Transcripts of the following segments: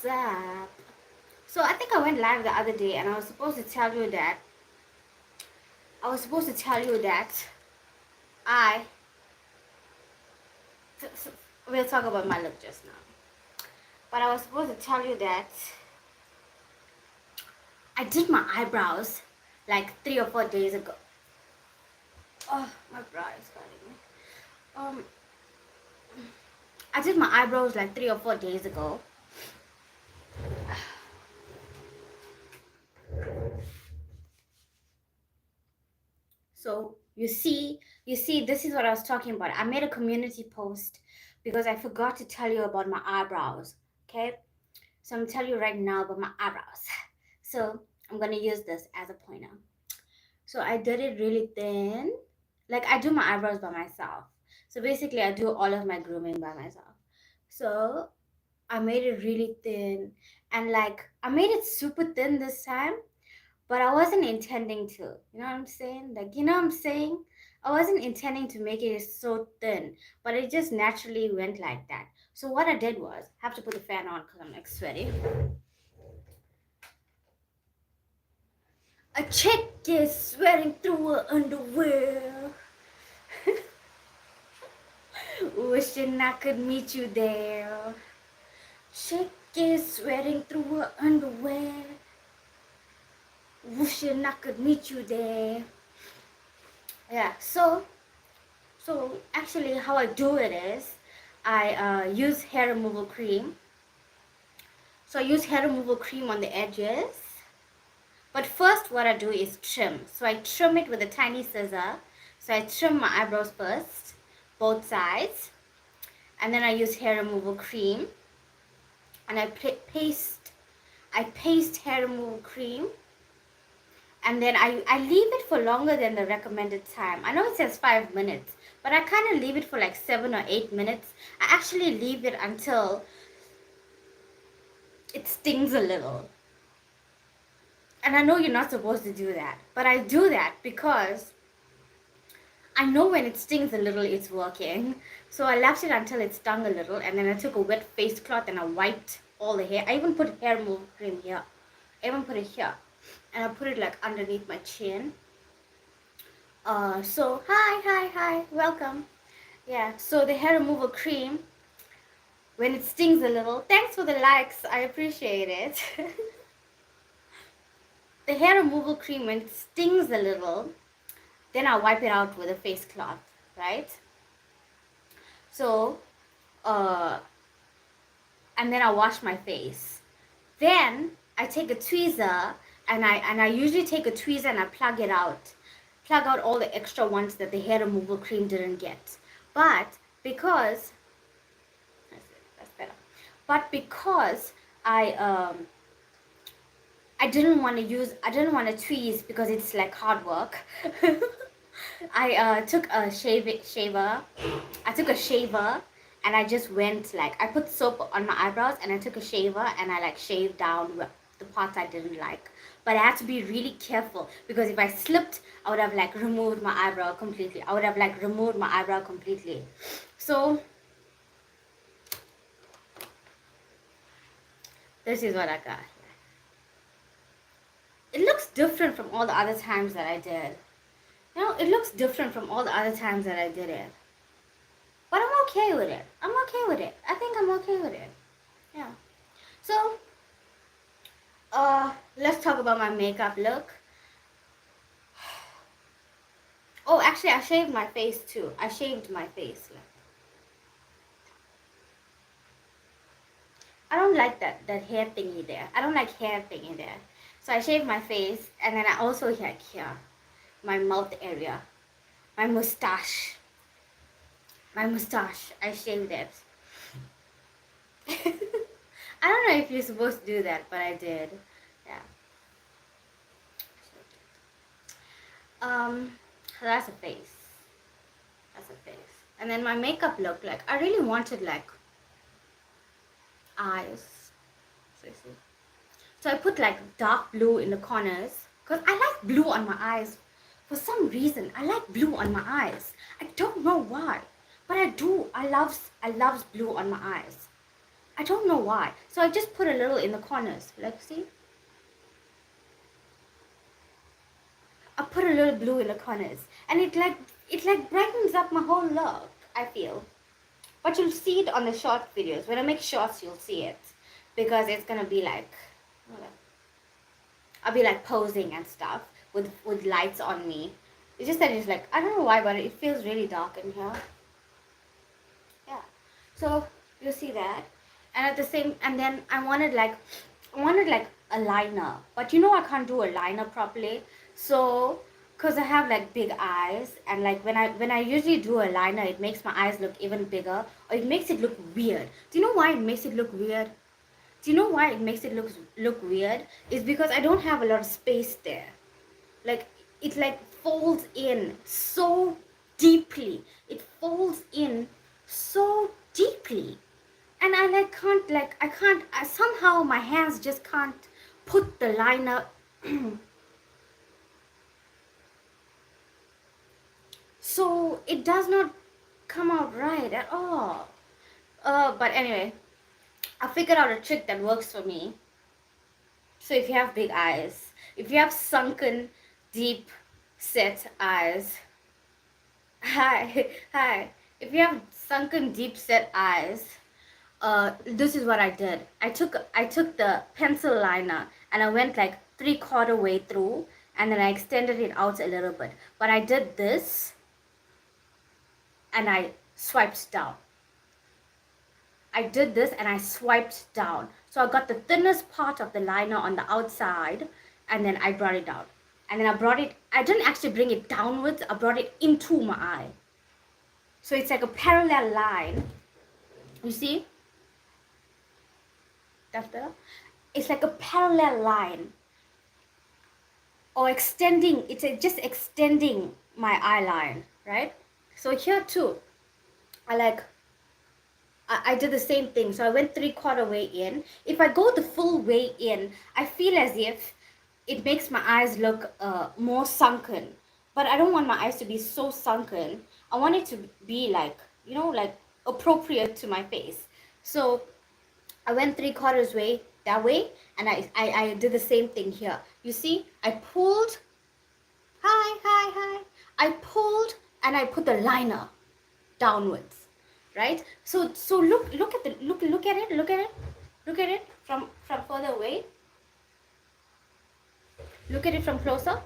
up? So I think I went live the other day and I was supposed to tell you that I we'll talk about my look just now. But I was supposed to tell you that I did my eyebrows like 3 or 4 days ago. Oh, my brow is hurting me. I did my eyebrows like 3 or 4 days ago. So you see, this is what I was talking about. I made a community post because I forgot to tell you about my eyebrows. Okay, so I'm telling you right now about my eyebrows. So I'm gonna use this as a pointer. So I did it really thin. Like I do my eyebrows by myself. So basically I do all of my grooming by myself. So I made it really thin, and like I made it super thin this time, but I wasn't intending to. You know what I'm saying? Like, you know what I'm saying? I wasn't intending to make it so thin, but it just naturally went like that. So what I did was, I have to put the fan on because I'm like sweaty. A chick is sweating through her underwear. Wishing I could meet you there. Chick is sweating through her underwear. Wishing I could meet you there. Yeah, so actually how I do it is I use hair removal cream. So I use hair removal cream on the edges. But first what I do is trim. So I trim it with a tiny scissor. So I trim my eyebrows first, both sides. And then I use hair removal cream. And I paste hair removal cream. And then I leave it for longer than the recommended time. I know it says 5 minutes, but I kind of leave it for like 7 or 8 minutes. I actually leave it until it stings a little. And I know you're not supposed to do that, but I do that because I know when it stings a little, it's working. So I left it until it stung a little, and then I took a wet face cloth and I wiped all the hair. I even put hair removal cream here. I even put it here. And I put it like underneath my chin. So hi, welcome. Yeah, so the hair removal cream, when it stings a little, thanks for the likes, I appreciate it. The hair removal cream, when it stings a little, then I wipe it out with a face cloth, right? So and then I wash my face. Then I take a tweezer, and I usually take a tweezer and I plug out all the extra ones that the hair removal cream didn't get. But because that's better. But because I didn't want to tweeze because it's like hard work. I took a shaver. I took a shaver and I just went like, I put soap on my eyebrows and I took a shaver and I like shaved down the parts I didn't like. But I had to be really careful because if I slipped, I would have like removed my eyebrow completely. So this is what I got. It looks different from all the other times that I did. You know, it looks different from all the other times that I did it. But I'm okay with it. I think I'm okay with it. Yeah. So, let's talk about my makeup look. Oh, actually, I shaved my face too. I shaved my face. I don't like that hair thingy there. I don't like hair thingy there. So I shaved my face, and then I also like here, my mouth area, my mustache. I shaved it. I don't know if you're supposed to do that, but I did. Yeah. So that's a face. And then my makeup look, like I really wanted like eyes. So I put like dark blue in the corners because I like blue on my eyes. For some reason, I like blue on my eyes. I don't know why, but I do. I love blue on my eyes. I don't know why. So I just put a little in the corners. Like, see? I put a little blue in the corners. And it like brightens up my whole look, I feel. But you'll see it on the short videos. When I make shorts, you'll see it. Because it's gonna be like, I'll be like posing and stuff with lights on me. It's just that it's like, I don't know why, but it feels really dark in here. Yeah. So you see that. And at the same, and then I wanted like a liner. But you know I can't do a liner properly. So, cause I have like big eyes, and like when I usually do a liner, it makes my eyes look even bigger, or it makes it look weird. Do you know why it makes it look weird? Do you know why it makes it look weird? It's because I don't have a lot of space there. Like, it like folds in so deeply. It folds in so deeply. And I like can't like I can't somehow my hands just can't put the liner so it does not come out right at all. But anyway, I figured out a trick that works for me. So if you have big eyes, if you have sunken, deep set eyes, hi. If you have sunken, deep set eyes, this is what I did. I took the pencil liner and I went like 3/4 way through, and then I extended it out a little bit. But I did this and I swiped down. I did this and I swiped down. So I got the thinnest part of the liner on the outside, and then I brought it down. And then I didn't actually bring it downwards, I brought it into my eye. So it's like a parallel line. You see? That's better. It's like a parallel line. Or extending, it's just extending my eye line, right? So here too, I did the same thing. So I went 3/4 way in. If I go the full way in, I feel as if it makes my eyes look more sunken. But I don't want my eyes to be so sunken. I want it to be like, you know, like appropriate to my face. So I went 3/4 way that way, and I did the same thing here. You see, I pulled, hi. I pulled and I put the liner downwards. Right? So look at it from further away. Look at it from closer.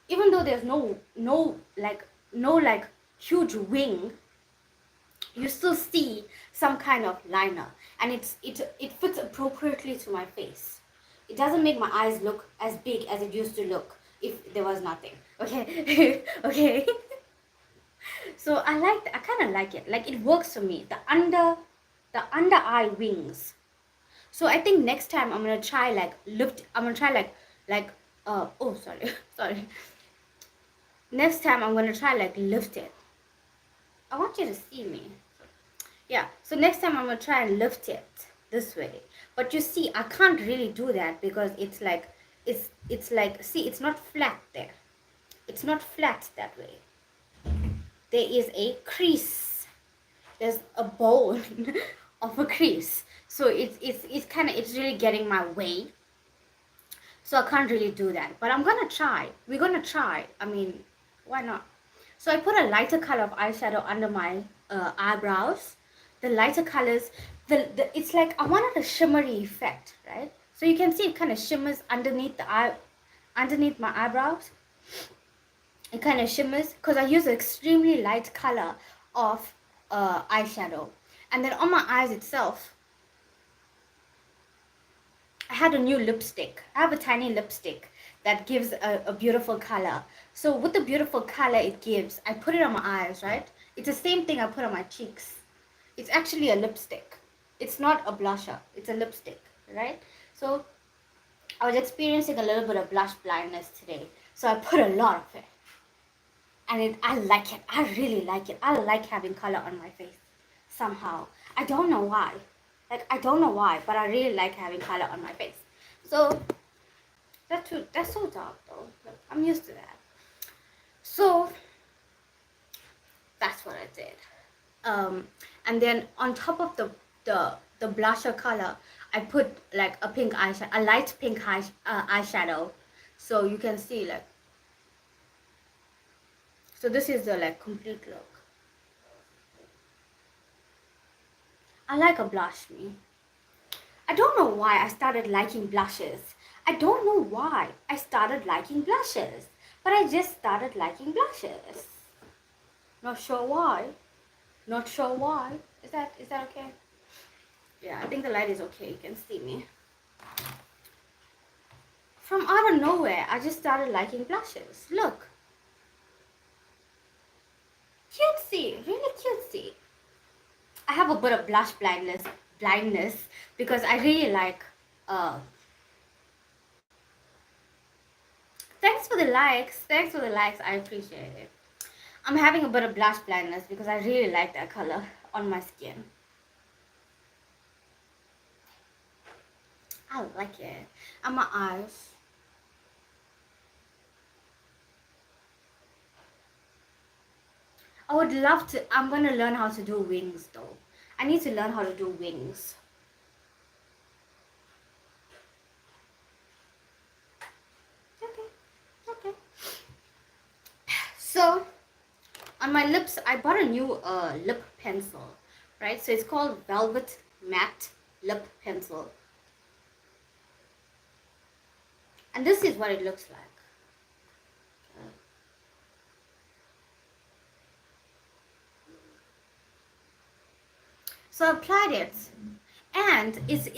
Even though there's no like huge wing, you still see some kind of liner, and it fits appropriately to my face. It doesn't make my eyes look as big as it used to look if there was nothing. Okay. Okay. So I kind of like it. Like, it works for me. The under eye wings. So I think next time I'm gonna try like lift. I'm gonna try like oh, sorry. Sorry. Next time I'm gonna try like lift it. I want you to see me. Yeah. So next time I'm gonna try and lift it this way. But you see, I can't really do that because it's like see, it's not flat there. It's not flat that way. There is a crease. There's a bone of a crease. So it's really getting my way. So I can't really do that. But I'm gonna try. We're gonna try. I mean, why not? So I put a lighter color of eyeshadow under my eyebrows. The lighter colors, it's like I wanted a shimmery effect, right? So you can see it kind of shimmers underneath underneath my eyebrows. It kind of shimmers because I use an extremely light color of eyeshadow. And then on my eyes itself, I had a new lipstick. I have a tiny lipstick that gives a beautiful color. So with the beautiful color it gives, I put it on my eyes, right? It's the same thing I put on my cheeks. It's actually a lipstick. It's not a blusher. It's a lipstick, right? So I was experiencing a little bit of blush blindness today. So I put a lot of it. And I like it. I really like it. I like having color on my face somehow. I don't know why. Like, I don't know why, but I really like having color on my face. So that's so dark though. But I'm used to that. So that's what I did. And then on top of the blusher color, I put like a pink eyeshadow, a light pink eyeshadow, so you can see like. So this is the like complete look. I like a blush me. I don't know why I started liking blushes. I don't know why I started liking blushes, but I just started liking blushes. Not sure why. Not sure why. Is that okay? Yeah, I think the light is okay. You can see me. From out of nowhere, I just started liking blushes. Look. Cutesy, really cutesy. I have a bit of blush blindness because I really like thanks for the likes. Thanks for the likes. I appreciate it. I'm having a bit of blush blindness because I really like that color on my skin. I like it. And my eyes. I would love to. I'm gonna learn how to do wings though. I need to learn how to do wings. Okay, okay. So on my lips, I bought a new lip pencil, right? So it's called Velvet Matte Lip Pencil. And this is what it looks like. So I applied it, and it's.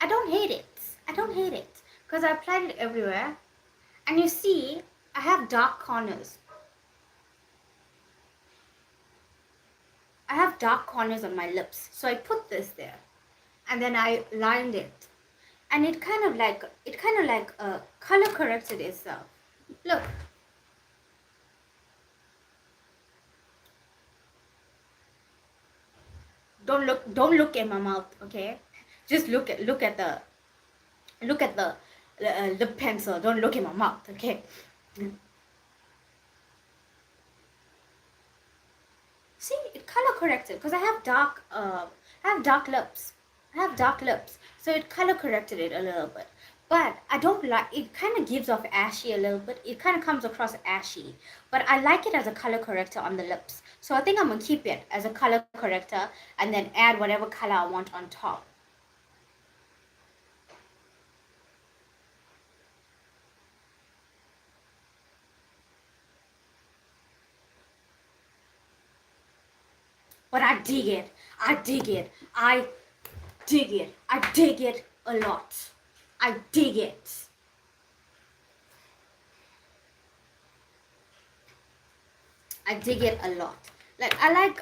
I don't hate it. I don't hate it because I applied it everywhere, and you see, I have dark corners. I have dark corners on my lips, so I put this there, and then I lined it, and it kind of like color corrected itself. Look. Don't look at my mouth, okay? Just look at the lip pencil. Don't look at my mouth, okay? See, it color corrected because I have dark lips. I have dark lips, so it color corrected it a little bit. But I don't like it. Kind of gives off ashy a little bit. It kind of comes across ashy, but I like it as a color corrector on the lips. So I think I'm gonna keep it as a color corrector and then add whatever color I want on top. But I dig it. I dig it. I dig it. I dig it a lot. I dig it. I dig it a lot. Like I like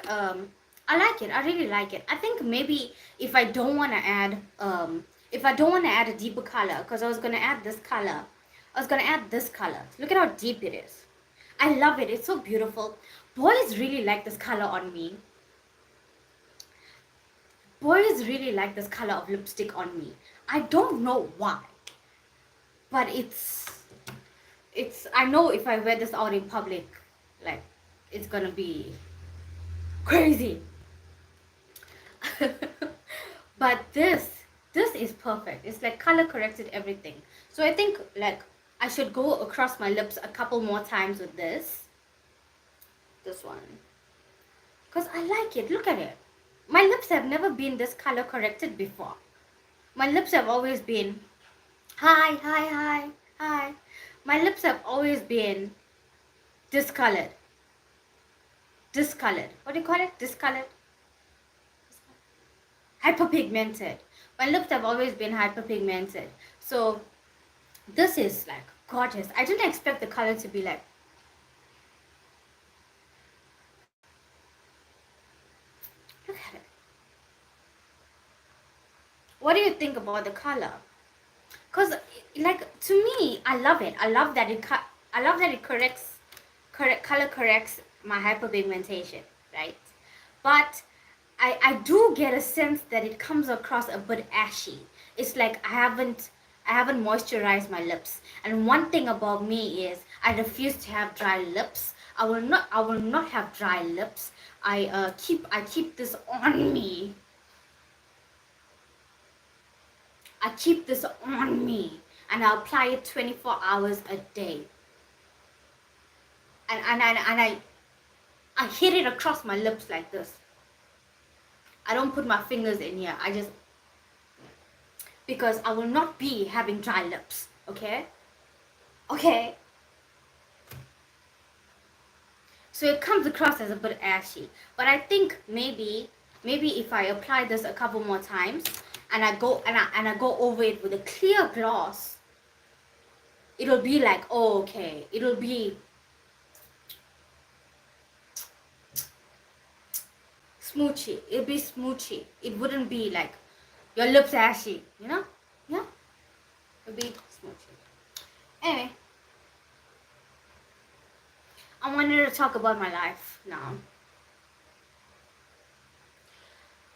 it. I really like it. I think maybe if I don't want to add a deeper color, because I was gonna add this color. I was gonna add this color. Look at how deep it is. I love it. It's so beautiful. Boys really like this color on me. Boys really like this color of lipstick on me. I don't know why, but I know if I wear this out in public, like, it's gonna be crazy. But this is perfect. It's like color corrected everything. So I think like I should go across my lips a couple more times with this one, because I like it. Look at it. My lips have never been this color corrected before. My lips have always been hi, hi, hi, hi. My lips have always been discolored. Discolored. What do you call it? Discolored? Hyperpigmented. My lips have always been hyperpigmented. So this is like gorgeous. I didn't expect the color to be like. Look at it. What do you think about the color? Because like to me, I love it. I love that it color corrects my hyperpigmentation, right? But I do get a sense that it comes across a bit ashy. It's like I haven't moisturized my lips. And one thing about me is I refuse to have dry lips. I will not have dry lips. I keep this on me. I keep this on me, and I apply it 24 hours a day. And I hit it across my lips like this. I don't put my fingers in here. I just, because I will not be having dry lips. Okay? Okay. So it comes across as a bit ashy. But I think maybe if I apply this a couple more times and I go over it with a clear gloss, it'll be like, oh, okay. It'll be smoochy. It'll be smoochy. It wouldn't be like your lips ashy, you know? Yeah? It'll be smoochy. Anyway, I wanted to talk about my life now.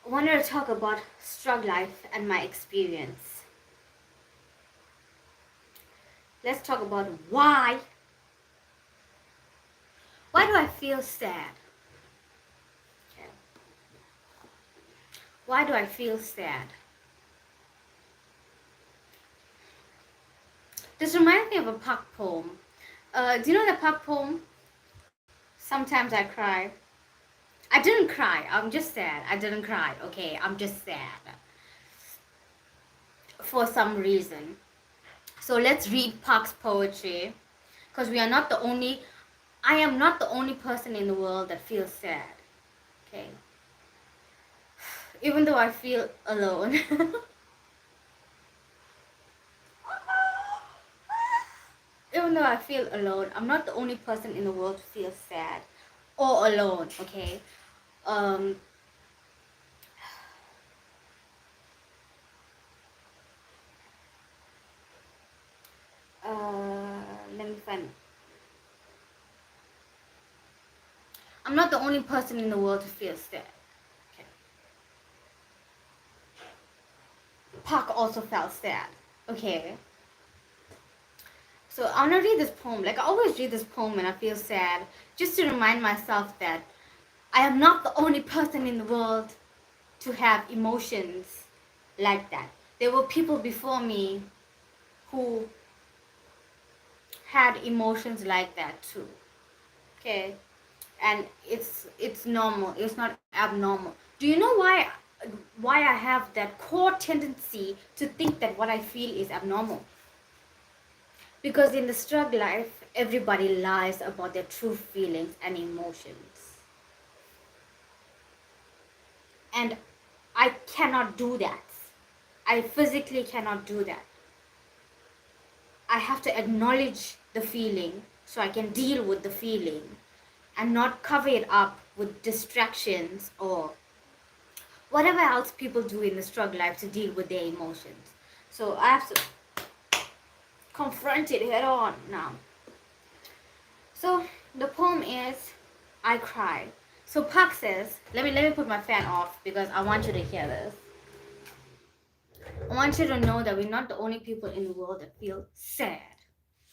I wanted to talk about Strugg life and my experience. Let's talk about why. Why do I feel sad? Okay. Why do I feel sad? This reminds me of a Pak poem. Do you know the Pak poem? Sometimes I cry. I didn't cry. I'm just sad. I didn't cry. Okay, I'm just sad. For some reason. So let's read Pak's poetry. Because we are not the only... I am not the only person in the world that feels sad. Okay. Even though I feel alone. Even though I feel alone, I'm not the only person in the world to feel sad or alone, okay? Let me find. I'm not the only person in the world to feel sad. Okay. Park also felt sad. Okay. So I'm gonna read this poem. Like I always read this poem when I feel sad, just to remind myself that I am not the only person in the world to have emotions like that. There were people before me who had emotions like that too. Okay. And it's normal. It's not abnormal. Do you know why I have that core tendency to think that what I feel is abnormal? Because in the Strugg life, everybody lies about their true feelings and emotions. And I cannot do that. I physically cannot do that. I have to acknowledge the feeling so I can deal with the feeling and not cover it up with distractions or whatever else people do in the Strugg life to deal with their emotions. So I have to confront it head on now. So the poem is I Cry. So Park says, let me put my fan off because I want you to hear this. I want you to know that we're not the only people in the world that feel sad.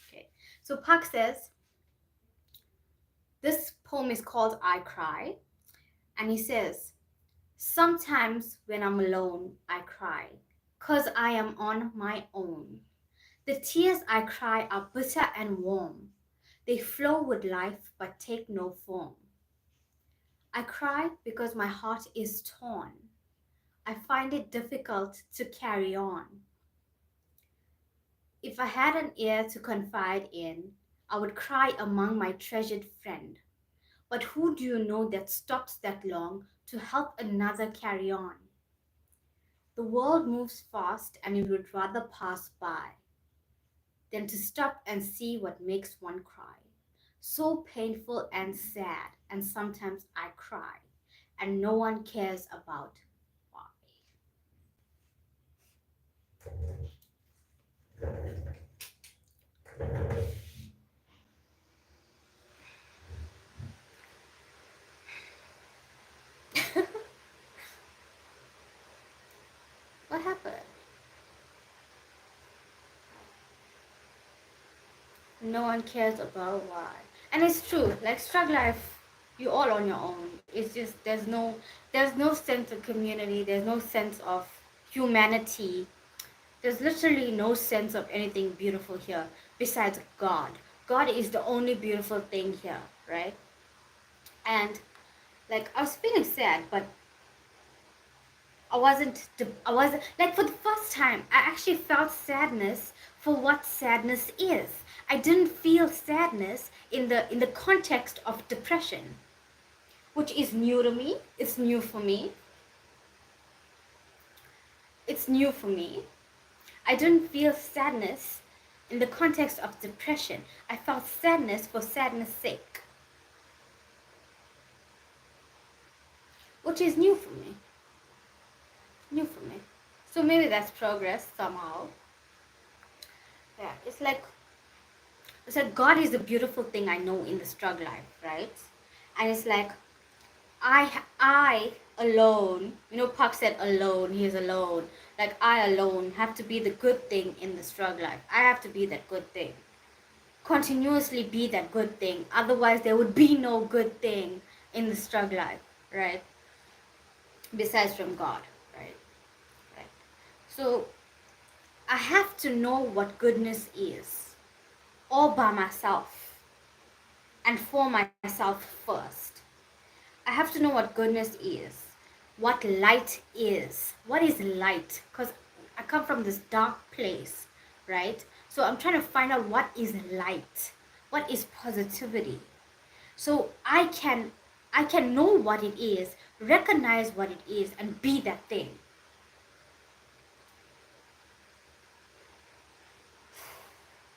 Okay. So Park says, this poem is called I Cry. And he says, sometimes when I'm alone, I cry, 'cause I am on my own. The tears I cry are bitter and warm. They flow with life but take no form. I cry because my heart is torn. I find it difficult to carry on. If I had an ear to confide in, I would cry among my treasured friend. But who do you know that stops that long to help another carry on? The world moves fast and you would rather pass by than to stop and see what makes one cry. So painful and sad, and sometimes I cry, and no one cares about why. What happened? No one cares about why. And it's true, like Strugg life, you're all on your own. It's just there's no sense of community, there's no sense of humanity. There's literally no sense of anything beautiful here besides God. God is the only beautiful thing here, right? And like I was feeling sad, but I wasn't like, for the first time I actually felt sadness for what sadness is. I didn't feel sadness in the context of depression, which is new to me. It's new for me. It's new for me. I didn't feel sadness in the context of depression. I felt sadness for sadness' sake, which is new for me. New for me. So maybe that's progress somehow. Yeah, it's like God is the beautiful thing I know in the Strugg life, right? And it's like I alone, Puck said alone, he is alone. Like I alone have to be the good thing in the Strugg life. I have to be that good thing. Continuously be that good thing. Otherwise there would be no good thing in the Strugg life, right? Besides from God, right? Right. So I have to know what goodness is, all by myself and for myself first. I have to know what goodness is, what light is. What is light? Because I come from this dark place, right? So I'm trying to find out what is light, what is positivity. So I can know what it is, recognize what it is, and be that thing.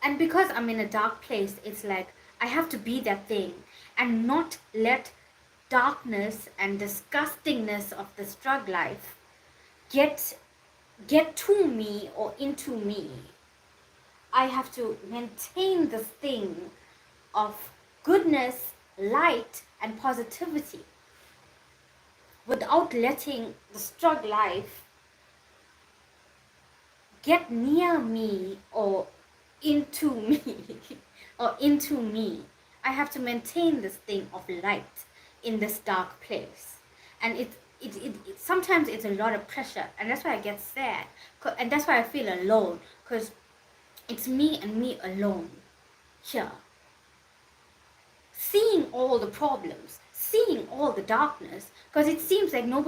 And because I'm in a dark place, it's like I have to be that thing and not let darkness and disgustingness of the Strugg life get to me or into me. I have to maintain this thing of goodness, light, and positivity without letting the Strugg life get near me or into me or into me. I have to maintain this thing of light in this dark place. And it sometimes it's a lot of pressure, and that's why I get sad, and that's why I feel alone, because it's me and me alone here, seeing all the problems, seeing all the darkness, because it seems like nobody